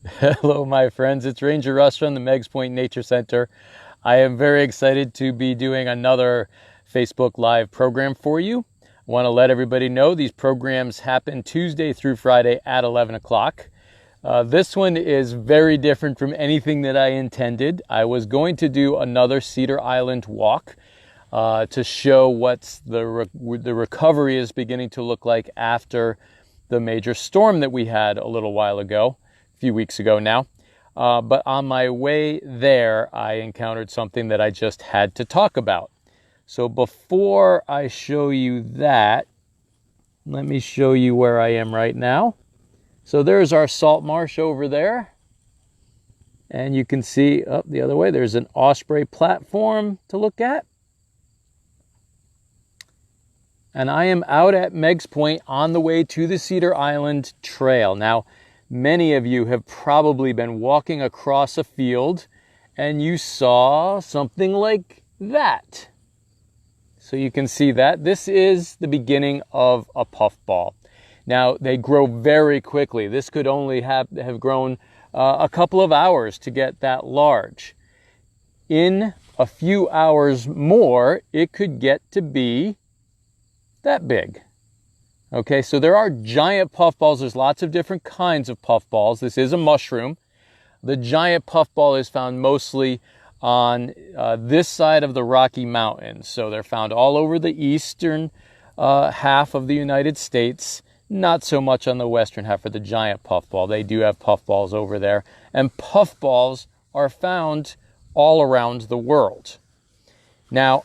Hello, my friends. It's Ranger Russ from the Meigs Nature Center. I am very excited to be doing another Facebook Live program for you. I want to let everybody know these programs happen Tuesday through Friday at 11 o'clock. This one is very different from anything that I intended. I was going to do another Cedar Island walk to show what the recovery is beginning to look like after the major storm that we had a little while ago. Few weeks ago now. But on my way there, I encountered something that I just had to talk about. So before I show you that, let me show you where I am right now. So there's our salt marsh over there. And you can see up the other way, there's an osprey platform to look at. And I am out at Meigs Point on the way to the Cedar Island Trail. Now, many of you have probably been walking across a field and you saw something like that. So you can see that. This is the beginning of a puffball. Now, they grow very quickly. This could only have grown a couple of hours to get that large. In a few hours more, it could get to be that big. Okay, so there are giant puffballs. There's lots of different kinds of puffballs. This is a mushroom. The giant puffball is found mostly on this side of the Rocky Mountains. So they're found all over the eastern half of the United States. Not so much on the western half for the giant puffball. They do have puffballs over there. And puffballs are found all around the world. Now,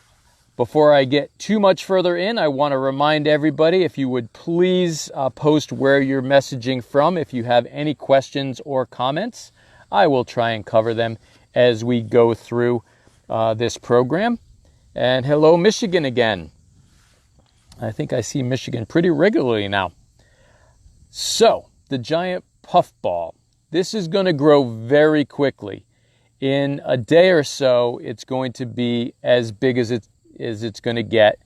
before I get too much further in, I want to remind everybody, if you would please post where you're messaging from. If you have any questions or comments, I will try and cover them as we go through this program. And hello, Michigan again. I think I see Michigan pretty regularly now. So, the giant puffball. This is going to grow very quickly. In a day or so, it's going to be as big as it's going to get.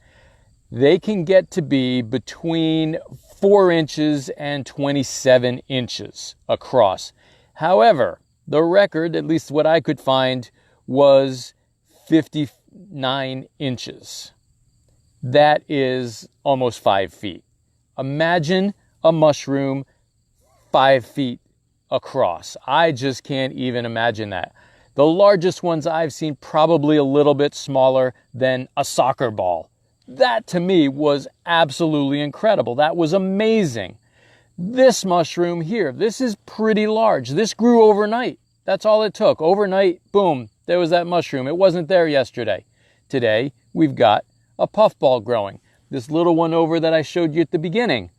They can get to be between 4 inches and 27 inches across. However, the record, at least what I could find, was 59 inches. That is almost 5 feet. Imagine a mushroom 5 feet across. I just can't even imagine that. The largest ones I've seen probably a little bit smaller than a soccer ball. That to me was absolutely incredible. That was amazing. This mushroom here, this is pretty large. This grew overnight. That's all it took. Overnight, boom, there was that mushroom. It wasn't there yesterday. Today, we've got a puffball growing. This little one over that I showed you at the beginning.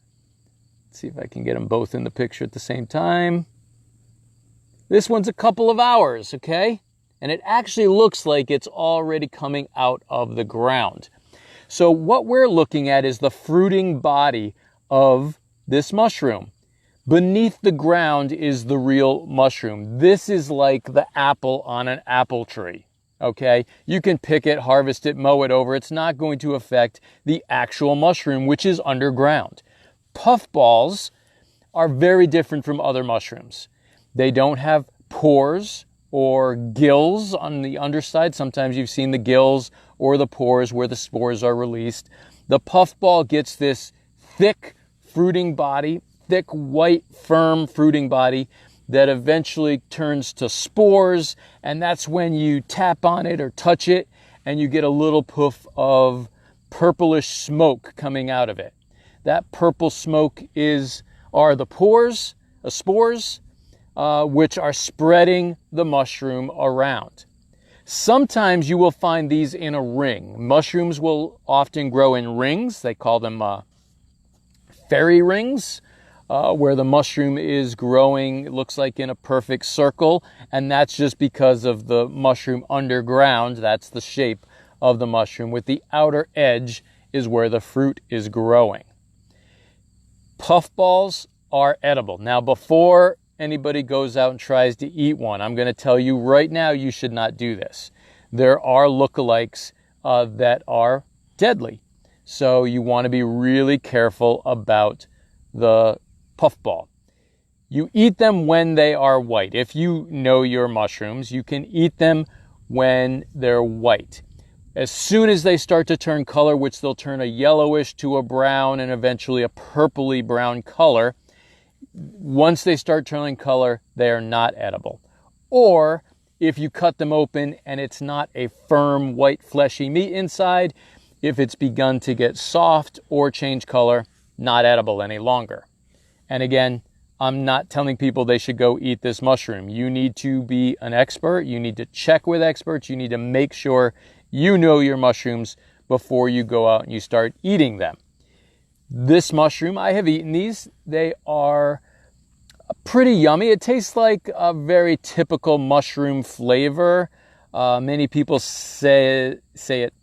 Let's see if I can get them both in the picture at the same time. This one's a couple of hours, okay? And it actually looks like it's already coming out of the ground. So what we're looking at is the fruiting body of this mushroom. Beneath the ground is the real mushroom. This is like the apple on an apple tree, okay? You can pick it, harvest it, mow it over. It's not going to affect the actual mushroom, which is underground. Puffballs are very different from other mushrooms. They don't have pores or gills on the underside. Sometimes you've seen the gills or the pores where the spores are released. The puffball gets this thick fruiting body, thick, white, firm fruiting body that eventually turns to spores. And that's when you tap on it or touch it and you get a little puff of purplish smoke coming out of it. That purple smoke are the pores, spores, which are spreading the mushroom around. Sometimes you will find these in a ring. Mushrooms will often grow in rings. They call them fairy rings, where the mushroom is growing, it looks like in a perfect circle, and that's just because of the mushroom underground. That's the shape of the mushroom, with the outer edge is where the fruit is growing. Puffballs are edible. Now, before anybody goes out and tries to eat one, I'm going to tell you right now, you should not do this. There are lookalikes that are deadly. So you want to be really careful about the puffball. You eat them when they are white. If you know your mushrooms, you can eat them when they're white. As soon as they start to turn color, which they'll turn a yellowish to a brown and eventually a purpley brown color, once they start turning color, they are not edible. Or if you cut them open and it's not a firm, white, fleshy meat inside, if it's begun to get soft or change color, not edible any longer. And again, I'm not telling people they should go eat this mushroom. You need to be an expert. You need to check with experts. You need to make sure you know your mushrooms before you go out and you start eating them. This mushroom, I have eaten these. They are pretty yummy. It tastes like a very typical mushroom flavor. Many people say it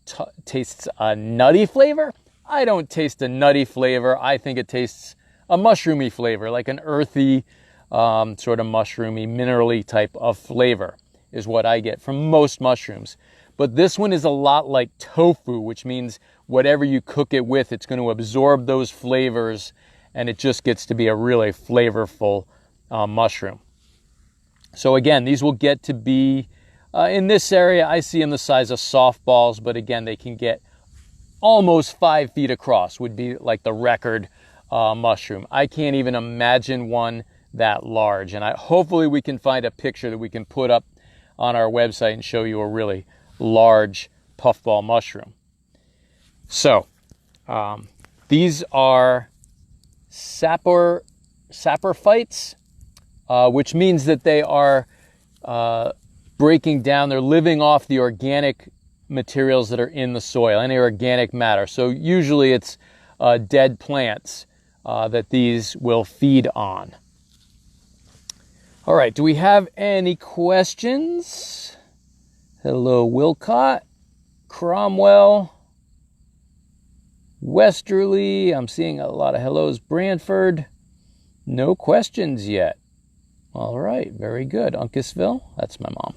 tastes a nutty flavor. I don't taste a nutty flavor. I think it tastes a mushroomy flavor, like an earthy, sort of mushroomy, minerally type of flavor is what I get from most mushrooms. But this one is a lot like tofu, which means whatever you cook it with, it's going to absorb those flavors, and it just gets to be a really flavorful mushroom. So again, these will get to be, in this area, I see them the size of softballs, but again, they can get almost 5 feet across, would be like the record mushroom. I can't even imagine one that large, and hopefully we can find a picture that we can put up on our website and show you a really large puffball mushroom. So these are saprophytes, which means that they are breaking down, they're living off the organic materials that are in the soil, any organic matter. So usually it's dead plants that these will feed on. All right, do we have any questions? Hello, Wilcott, Cromwell, Westerly. I'm seeing a lot of hellos. Brantford. No questions yet. All right, very good. Uncasville, that's my mom.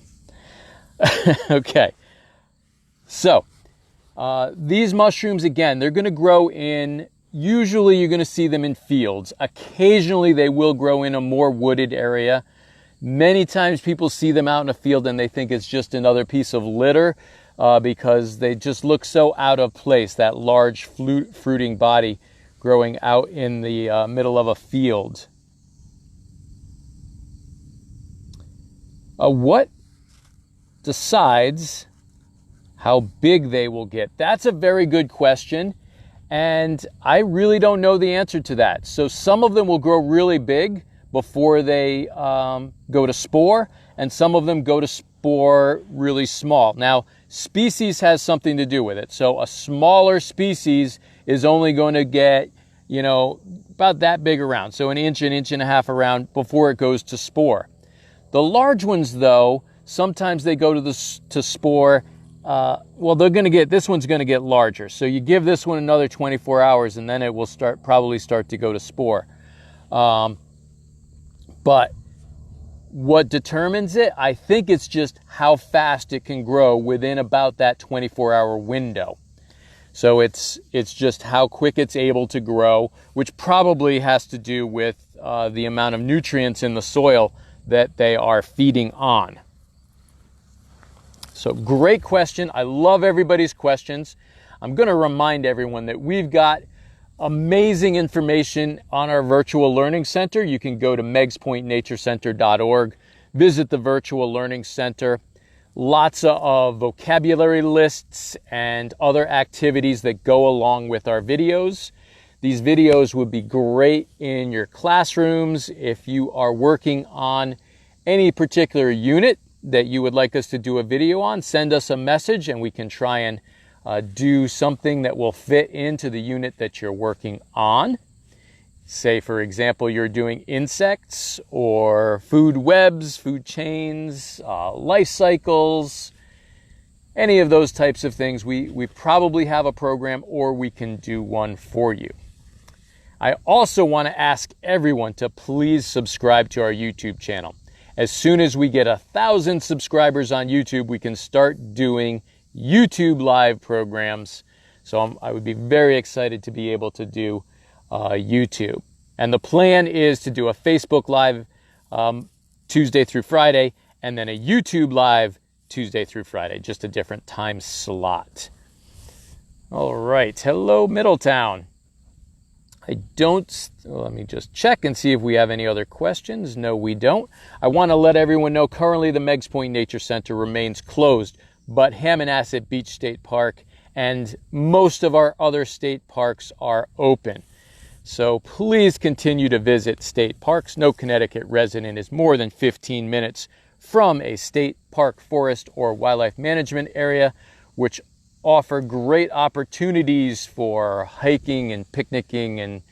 Okay, so these mushrooms, again, they're going to grow in, usually you're going to see them in fields. Occasionally they will grow in a more wooded area. Many times people see them out in a field and they think it's just another piece of litter because they just look so out of place, that large fruiting body growing out in the middle of a field. What decides how big they will get? That's a very good question, and I really don't know the answer to that. So some of them will grow really big before they go to spore, and some of them go to spore really small. Now, species has something to do with it. So a smaller species is only going to get, about that big around. So an inch and a half around before it goes to spore. The large ones, though, sometimes they go to spore. Well, this one's going to get larger. So you give this one another 24 hours, and then it will probably start to go to spore. But what determines it, I think it's just how fast it can grow within about that 24-hour window. So it's just how quick it's able to grow, which probably has to do with the amount of nutrients in the soil that they are feeding on. So great question. I love everybody's questions. I'm going to remind everyone that we've got amazing information on our virtual learning center. You can go to meigspointnaturecenter.org, visit the virtual learning center. Lots of vocabulary lists and other activities that go along with our videos. These videos would be great in your classrooms if you are working on any particular unit that you would like us to do a video on. Send us a message and we can try and do something that will fit into the unit that you're working on. Say, for example, you're doing insects or food webs, food chains, life cycles, any of those types of things. We probably have a program or we can do one for you. I also want to ask everyone to please subscribe to our YouTube channel. As soon as we get 1,000 subscribers on YouTube, we can start doing YouTube live programs. So I would be very excited to be able to do YouTube. And the plan is to do a Facebook Live Tuesday through Friday, and then a YouTube Live Tuesday through Friday, just a different time slot. All right, hello Middletown. Let me just check and see if we have any other questions. No, we don't. I want to let everyone know currently the Meigs Point Nature Center remains closed, but Hammonasset Beach State Park and most of our other state parks are open. So please continue to visit state parks. No Connecticut resident is more than 15 minutes from a state park, forest, or wildlife management area, which offer great opportunities for hiking and picnicking and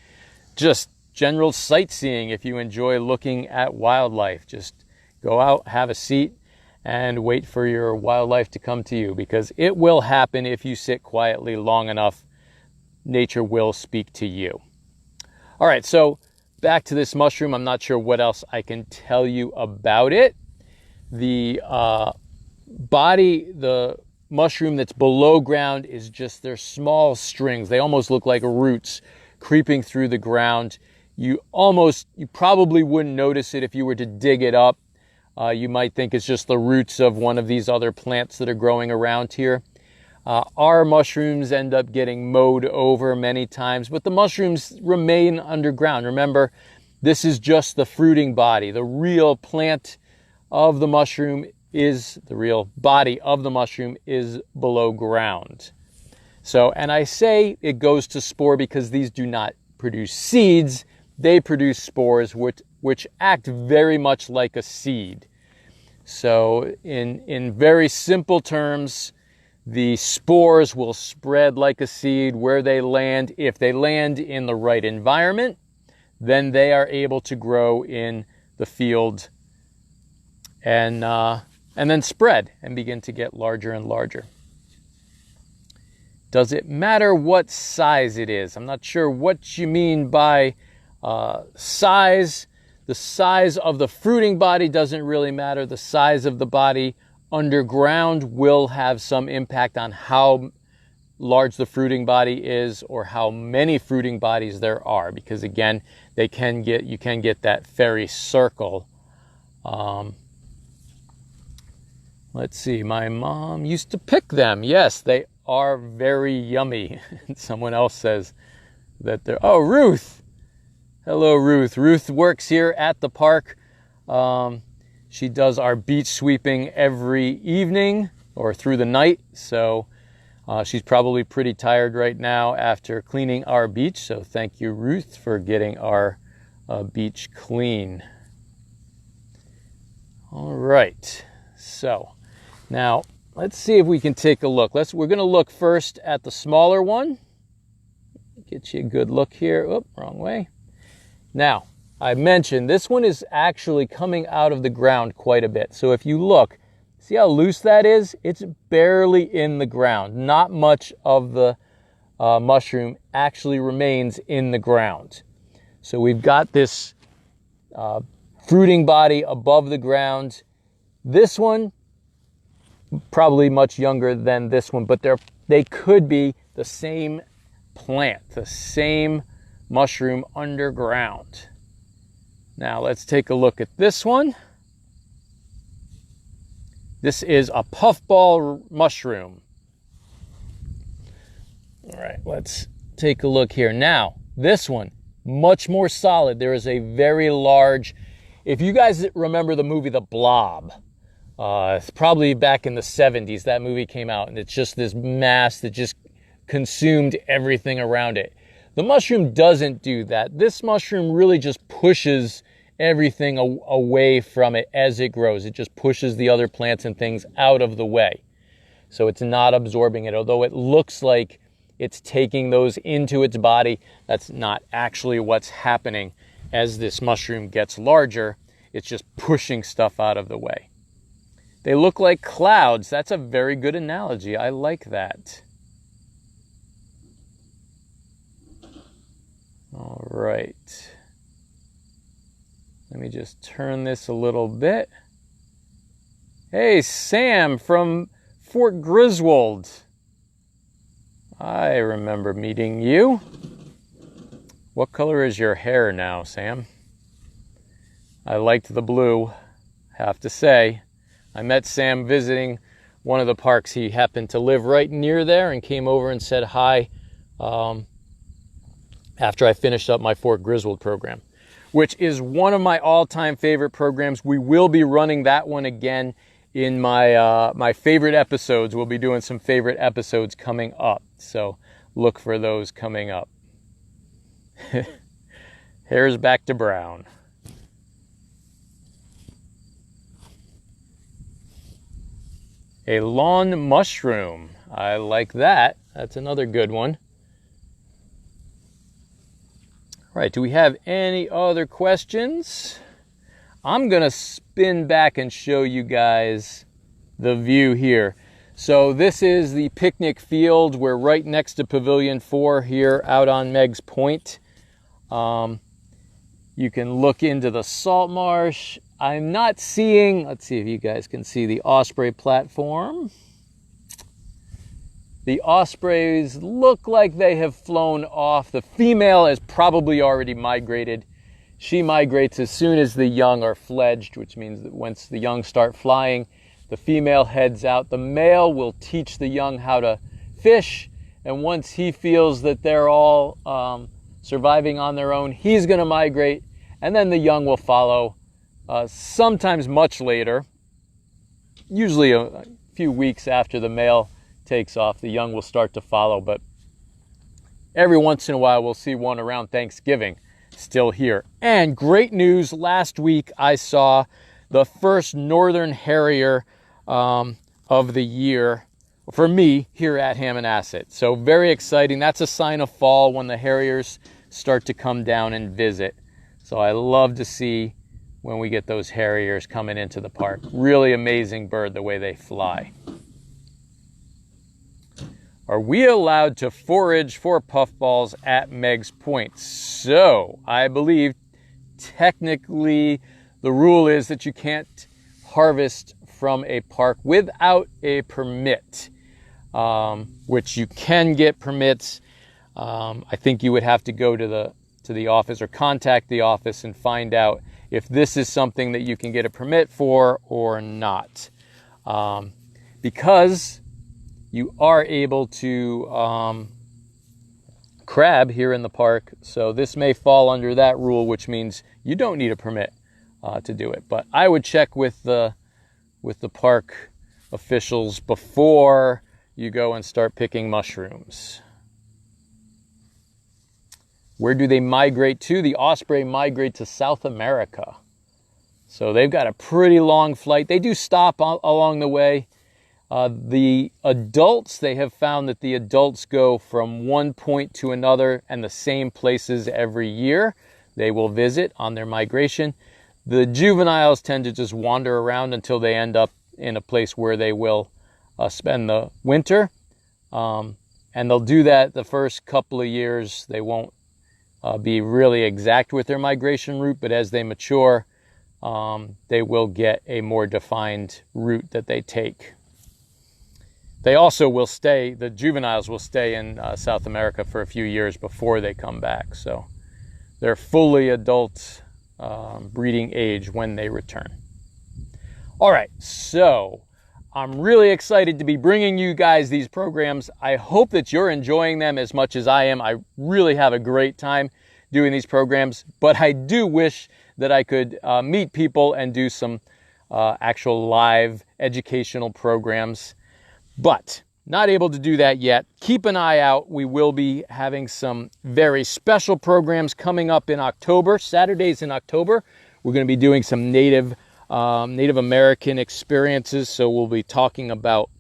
just general sightseeing. If you enjoy looking at wildlife, just go out, have a seat, and wait for your wildlife to come to you, because it will happen if you sit quietly long enough. Nature will speak to you. All right, so back to this mushroom. I'm not sure what else I can tell you about it. The mushroom that's below ground is just their small strings. They almost look like roots creeping through the ground. You probably wouldn't notice it if you were to dig it up. You might think it's just the roots of one of these other plants that are growing around here. Our mushrooms end up getting mowed over many times, but the mushrooms remain underground. Remember, this is just the fruiting body. The real plant of the mushroom the real body of the mushroom is below ground. So, and I say it goes to spore because these do not produce seeds. They produce spores, which act very much like a seed. So in very simple terms, the spores will spread like a seed where they land. If they land in the right environment, then they are able to grow in the field and then spread and begin to get larger and larger. Does it matter what size it is? I'm not sure what you mean by size. The size of the fruiting body doesn't really matter. The size of the body underground will have some impact on how large the fruiting body is or how many fruiting bodies there are, because again, you can get that fairy circle. Let's see, my mom used to pick them. Yes, they are very yummy. Someone else says that they're, oh, Ruth. Hello, Ruth. Ruth works here at the park. She does our beach sweeping every evening or through the night. So she's probably pretty tired right now after cleaning our beach. So thank you, Ruth, for getting our beach clean. All right. So now let's see if we can take a look. We're going to look first at the smaller one. Get you a good look here. Oop, wrong way. Now, I mentioned this one is actually coming out of the ground quite a bit. So if you look, see how loose that is? It's barely in the ground. Not much of the mushroom actually remains in the ground. So we've got this fruiting body above the ground. This one, probably much younger than this one, but they could be the same plant, the same mushroom underground. Now let's take a look at this one. This is a puffball mushroom. All right, let's take a look here. Now, this one, much more solid. There is a very large, if you guys remember the movie The Blob, it's probably back in the 70s, that movie came out, and it's just this mass that just consumed everything around it. The mushroom doesn't do that. This mushroom really just pushes everything away from it as it grows. It just pushes the other plants and things out of the way. So it's not absorbing it. Although it looks like it's taking those into its body, that's not actually what's happening. As this mushroom gets larger, it's just pushing stuff out of the way. They look like clouds. That's a very good analogy. I like that. All right. Let me just turn this a little bit. Hey, Sam from Fort Griswold. I remember meeting you. What color is your hair now, Sam? I liked the blue, have to say. I met Sam visiting one of the parks. He happened to live right near there and came over and said hi after I finished up my Fort Griswold program, which is one of my all-time favorite programs. We will be running that one again in my favorite episodes. We'll be doing some favorite episodes coming up, so look for those coming up. Hair's back to brown. A lawn mushroom. I like that. That's another good one. All right, do we have any other questions? I'm going to spin back and show you guys the view here. So this is the picnic field. We're right next to Pavilion 4 here out on Meigs Point. You can look into the salt marsh. I'm not seeing, let's see if you guys can see the osprey platform. The ospreys look like they have flown off. The female has probably already migrated. She migrates as soon as the young are fledged, which means that once the young start flying, the female heads out. The male will teach the young how to fish, and once he feels that they're all surviving on their own, he's going to migrate, and then the young will follow. Sometimes much later, usually a few weeks after the male takes off, the young will start to follow, but every once in a while we'll see one around Thanksgiving still here. And great news, last week I saw the first northern harrier of the year for me here at Hammonasset. So very exciting. That's a sign of fall when the harriers start to come down and visit. So I love to see when we get those harriers coming into the park. Really amazing bird, the way they fly. Are we allowed to forage for puffballs at Meigs Point? So I believe technically the rule is that you can't harvest from a park without a permit, which you can get permits. I think you would have to go to the office or contact the office and find out if this is something that you can get a permit for or not. Because you are able to crab here in the park, so this may fall under that rule, which means you don't need a permit to do it. But I would check with the park officials before you go and start picking mushrooms. Where do they migrate to? The osprey migrate to South America. So they've got a pretty long flight. They do stop along the way. The adults, they have found that the adults go from one point to another and the same places every year. They will visit on their migration. The juveniles tend to just wander around until they end up in a place where they will spend the winter. And they'll do that the first couple of years. They won't be really exact with their migration route, but as they mature, they will get a more defined route that they take. They also will stay, the juveniles will stay in South America for a few years before they come back. So they're fully adult breeding age when they return. All right, so I'm really excited to be bringing you guys these programs. I hope that you're enjoying them as much as I am. I really have a great time doing these programs, but I do wish that I could meet people and do some actual live educational programs, but not able to do that yet. Keep an eye out. We will be having some very special programs coming up in October, Saturdays in October. We're going to be doing some Native American experiences. So we'll be talking about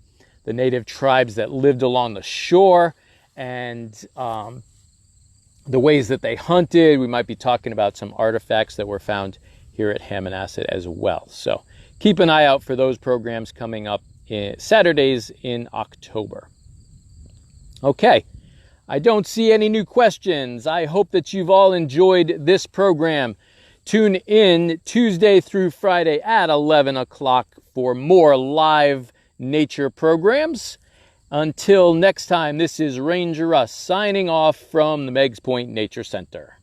the native tribes that lived along the shore and the ways that they hunted. We might be talking about some artifacts that were found here at Hammonasset as well. So keep an eye out for those programs coming up Saturdays in October. Okay, I don't see any new questions. I hope that you've all enjoyed this program. Tune in Tuesday through Friday at 11 o'clock for more live nature programs. Until next time, this is Ranger Russ signing off from the Meigs Point Nature Center.